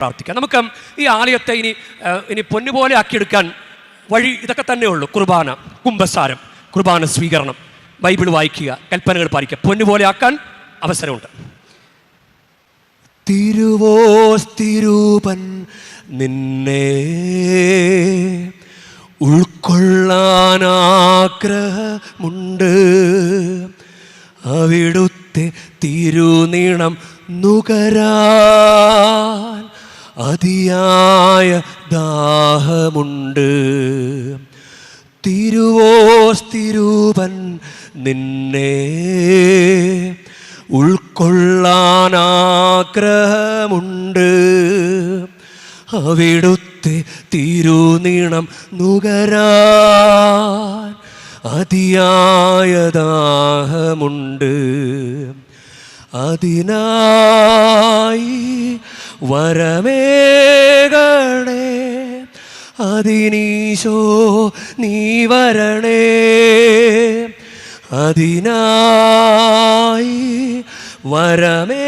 പ്രാർത്ഥിക്കാം. നമുക്ക് ഈ ആലയത്തെ ഇനി പൊന്നുപോലെ ആക്കിയെടുക്കാൻ വഴി ഇതൊക്കെ തന്നെ ഉള്ളൂ. കുർബാന, കുമ്പസാരം, കുർബാന സ്വീകരണം, ബൈബിൾ വായിക്കുക, കൽപ്പനകൾ പാലിക്കുക. പൊന്നുപോലെ ആക്കാൻ അവസരമുണ്ട്. തിരുവോസ്തിരൂപൻ നിന്നെ ഉൾക്കൊള്ളാനാഗ്രഹമുണ്ട്. അവിടുത്തെ തിരുനീണം നുകരാൻ അതിയായ ദാഹമുണ്ട്. തിരുവോസ്തിരൂപൻ നിന്നെ ഉൾക്കൊള്ളാനാഗ്രഹമുണ്ട്. അവിടുത്തെ തിരുനീണം നുകരാൻ അതിയായ ദാഹമുണ്ട്. അതിനായി വരമേകണേ, അതിനീശോ നീ വരണേ. അതിനായി വരമേകണേ,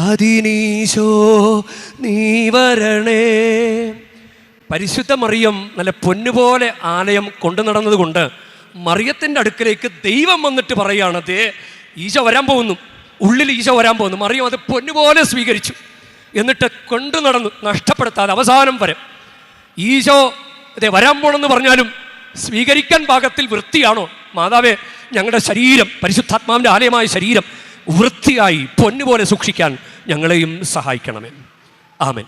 അതിനീശോ നീ വരണേ. പരിശുദ്ധ മറിയം നല്ല പൊന്നുപോലെ ആലയം കൊണ്ടു നടന്നത് കൊണ്ട് മറിയത്തിൻ്റെ അടുക്കലേക്ക് ദൈവം വന്നിട്ട് പറയുകയാണ്, ദേ ഈശോ വരാൻ പോകുന്നു, ഉള്ളിൽ ഈശോ വരാൻ പോകുന്നു. മറിയം അത് പൊന്നുപോലെ സ്വീകരിച്ചു. എന്നിട്ട് കൊണ്ടു നടന്നു, നഷ്ടപ്പെടുത്താതെ അവസാനം വരെ. ഈശോ അതെ വരാൻ പോണെന്ന് പറഞ്ഞാലും സ്വീകരിക്കാൻ പാകത്തിൽ വൃത്തിയാണോ? മാതാവേ, ഞങ്ങളുടെ ശരീരം, പരിശുദ്ധാത്മാവിൻ്റെ ആലയമായ ശരീരം വൃത്തിയായി പൊന്നുപോലെ സൂക്ഷിക്കാൻ ഞങ്ങളെയും സഹായിക്കണമേ. ആമേൻ.